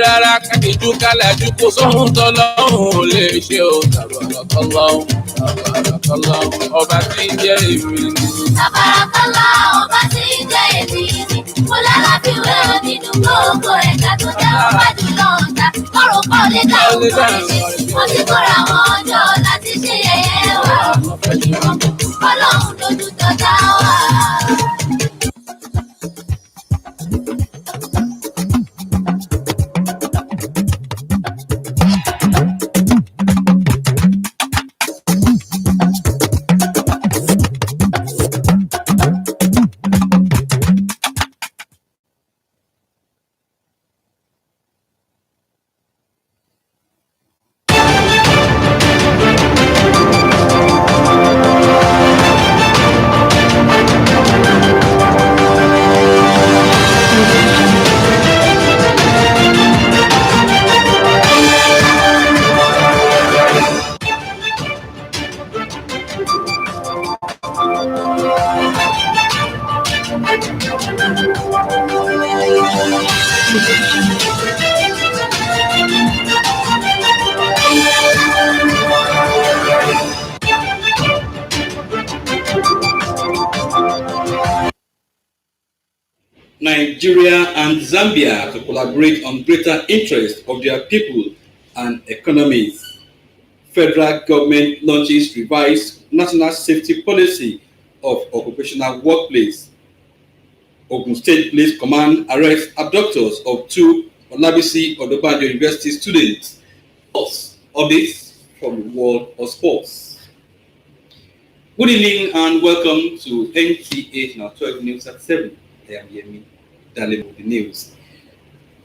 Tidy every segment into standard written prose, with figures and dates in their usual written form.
rárá kẹ́kìjú kálẹ̀jú kó sóhun tọ́lọ́hún ò lè ṣe o. Tàbàràkọ́lọ́hún ọba tí ń jẹ́ èmi ni. Tàbàràkọ́lọ́hún ọba tí ń jẹ́ èmi ni. Mo lálàbíwé nínú gbogbo ẹ̀ka tó dá ọba jùlọ ọ̀tá. Kọ́rọ̀ kọ́ lè dá òun tó lè ṣe. Wọ́n ti kóra wọn jọ láti ṣe yẹ̀yẹ́ wa. Ọlọ́run dojú tọ́ta wa. Nigeria and Zambia to collaborate on greater interest of their people and economies. Federal government launches revised national safety policy of occupational workplace. Ogun State Police Command arrests abductors of 2 Olabisi Odobanjo University students. Updates from the world of sports. Good evening and welcome to NTA Now 12 News at 7. I am Yemi Dalemo with the news.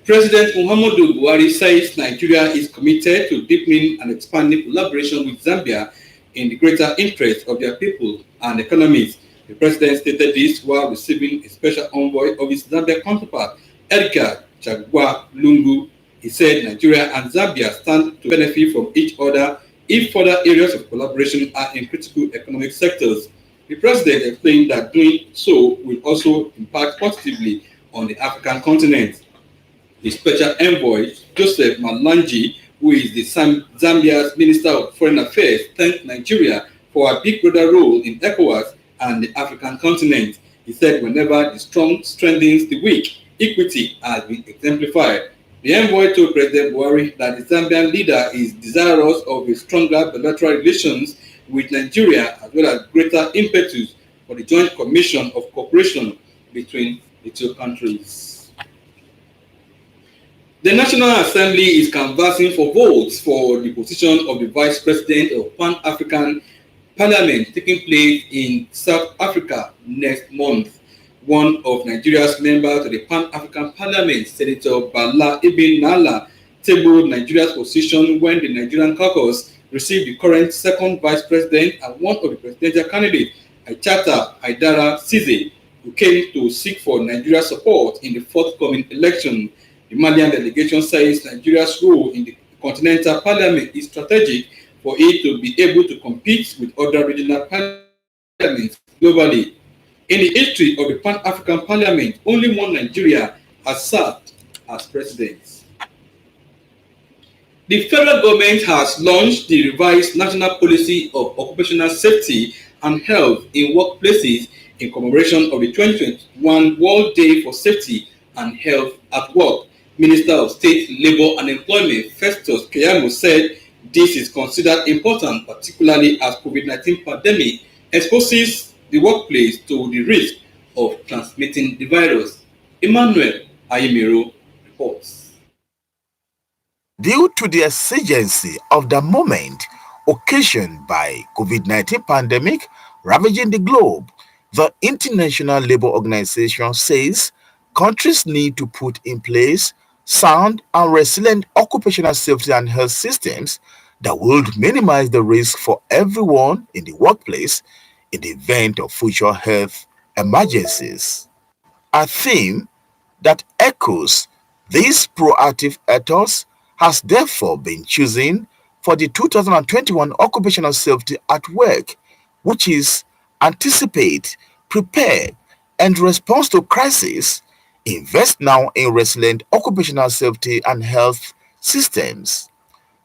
President Muhammadu Buhari says Nigeria is committed to deepening and expanding collaboration with Zambia in the greater interest of their people and economies. The president stated this while receiving a special envoy of his Zambia counterpart, Edgar Chagwa Lungu. He said Nigeria and Zambia stand to benefit from each other if further areas of collaboration are in critical economic sectors. The president explained that doing so will also impact positively on the African continent. The special envoy, Joseph Malanji, who is the Zambia's Minister of Foreign Affairs, thanked Nigeria for a big brother role in ECOWAS and the African continent. He said whenever the strong strengthens the weak, equity has been exemplified. The envoy told President Buhari that the Zambian leader is desirous of a stronger bilateral relations with Nigeria as well as greater impetus for the Joint Commission of Cooperation between the two countries. The National Assembly is canvassing for votes for the position of the Vice President of Pan-African Parliament taking place in South Africa next month. One of Nigeria's members of the Pan-African Parliament, Senator Bala Ibn Nala, tabled Nigeria's position when the Nigerian caucus received the current second vice president and one of the presidential candidates, Achata Haidara Size, who came to seek for Nigeria's support in the forthcoming election. The Malian delegation says Nigeria's role in the continental parliament is strategic for it to be able to compete with other regional parliaments globally. In the history of the Pan-African Parliament, only one Nigeria has served as president. The federal government has launched the revised national policy of occupational safety and health in workplaces in commemoration of the 2021 World Day for Safety and Health at Work. Minister of State, Labour and Employment, Festus Keyamo, said this is considered important, particularly as COVID-19 pandemic exposes the workplace to the risk of transmitting the virus. Emmanuel Ayimiro reports. Due to the exigency of the moment occasioned by COVID-19 pandemic ravaging the globe, the International Labour Organization says countries need to put in place sound and resilient occupational safety and health systems that would minimize the risk for everyone in the workplace in the event of future health emergencies. A theme that echoes these proactive efforts has therefore been chosen for the 2021 Occupational Safety at Work, which is anticipate, prepare, and respond to crisis invest now in resilient occupational safety and health systems.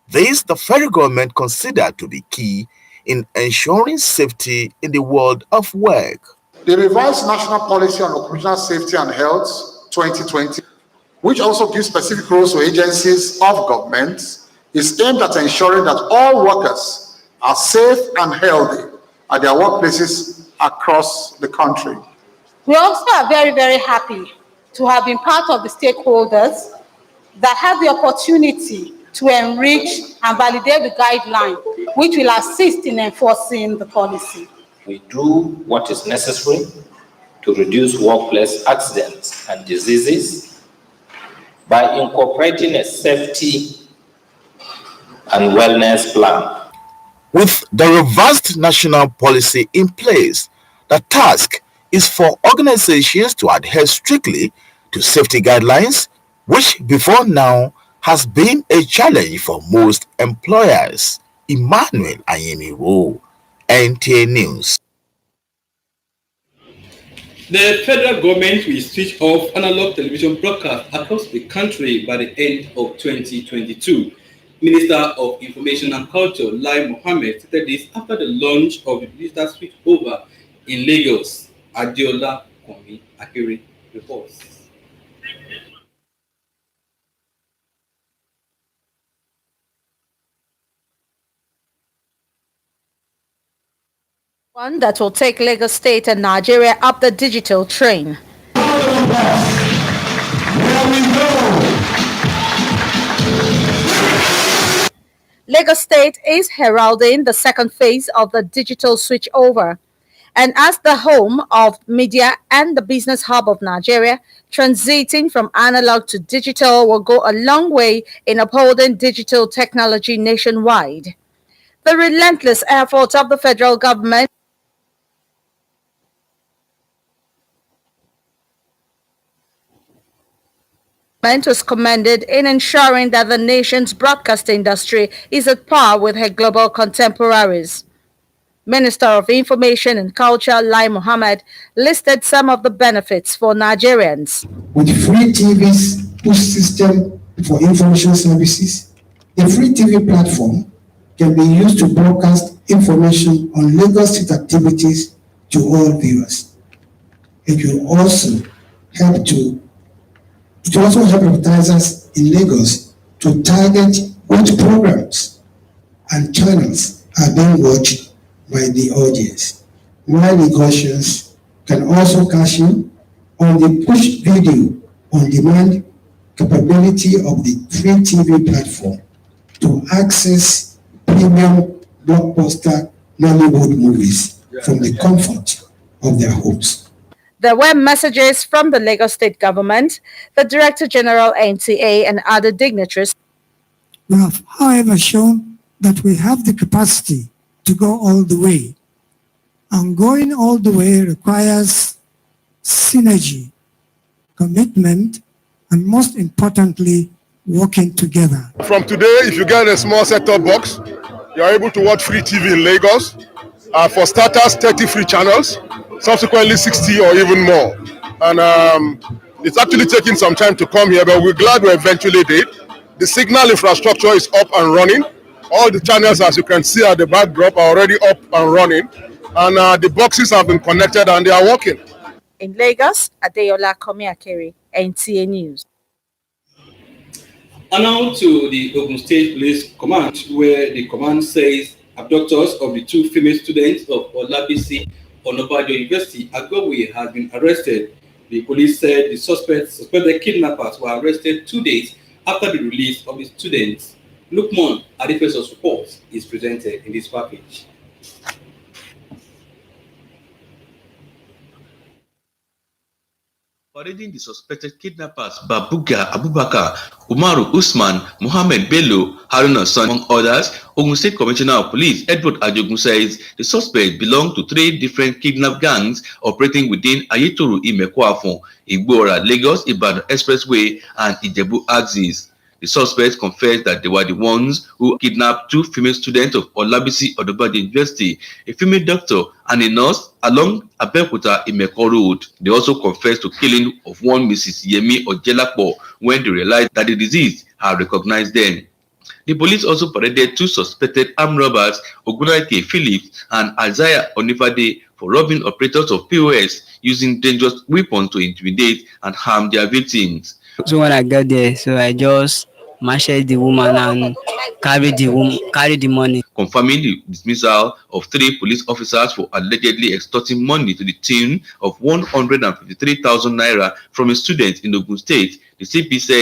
This the federal government considered to be key in ensuring safety in the world of work. The revised National Policy on Occupational Safety and Health 2020, which also gives specific roles to agencies of government, is aimed at ensuring that all workers are safe and healthy at their workplaces across the country. We also are very, very happy to have been part of the stakeholders that have the opportunity to enrich and validate the guideline, which will assist in enforcing the policy. We do what is necessary to reduce workplace accidents and diseases by incorporating a safety and wellness plan. With the revised national policy in place, the task is for organizations to adhere strictly to safety guidelines, which before now has been a challenge for most employers. Emmanuel Ayemiro, NTA News. The federal government will switch off analog television broadcasts across the country by the end of 2022. Minister of Information and Culture, Lai Mohammed, stated this after the launch of the digital switchover in Lagos. Adiola Kwame Akere reports. One that will take Lagos State and Nigeria up the digital train. Lagos State is heralding the second phase of the digital switchover. And as the home of media and the business hub of Nigeria, transiting from analog to digital will go a long way in upholding digital technology nationwide. The relentless efforts of the federal government was commended in ensuring that the nation's broadcast industry is at par with her global contemporaries. Minister of Information and Culture, Lai Mohammed, listed some of the benefits for Nigerians. With free TV's push system for information services, the free TV platform can be used to broadcast information on Lagos State activities to all viewers. It will also help advertisers in Lagos to target which programs and channels are being watched by the audience, while Lagosians can also cash in on the push video on demand capability of the free TV platform to access premium blockbuster Nollywood movies from the comfort of their homes. There were messages from the Lagos State government, the Director General NTA, and other dignitaries. We have, however, shown that we have the capacity to go all the way. And going all the way requires synergy, commitment, and most importantly, working together. From today, if you get a small set-top box, you're able to watch free TV in Lagos. For starters, 30 free channels, subsequently 60 or even more. And it's actually taking some time to come here, but we're glad we eventually did. The signal infrastructure is up and running. All the channels, as you can see at the backdrop, are already up and running. And the boxes have been connected and they are working. In Lagos, Adeola Kwame Akere, NTA News. And now to the Ogun State Police Command, where the command says abductors of the two female students of Olabisi Onabanjo University, Agowe, has been arrested. The police said the suspected kidnappers were arrested 2 days after the release of the students. Lukman Adefeso's report is presented in this package. Parading the suspected kidnappers Babuga Abubakar, Umaru Usman, Mohammed Bello, Haruna Son, among others, Ogun State Commissioner of Police Edward Ajogun says the suspects belong to 3 different kidnap gangs operating within Ayetoru Imekwafon, Igbora, Lagos Ibadan Expressway, and Ijebu axis. The suspects confessed that they were the ones who kidnapped 2 female students of Olabisi Odubajo University, a female doctor and a nurse, along Abeokuta Imeko Road. They also confessed to killing of one Mrs. Yemi Ojelapo when they realized that the deceased had recognized them. The police also paraded 2 suspected armed robbers, Ogunaike Phillips and Isaiah Onifade, for robbing operators of POS using dangerous weapons to intimidate and harm their victims. So when I got there, so I just marshaled the woman and carried the money. Confirming the dismissal of 3 police officers for allegedly extorting money to the tune of 153,000 naira from a student in Ogun State, the CP said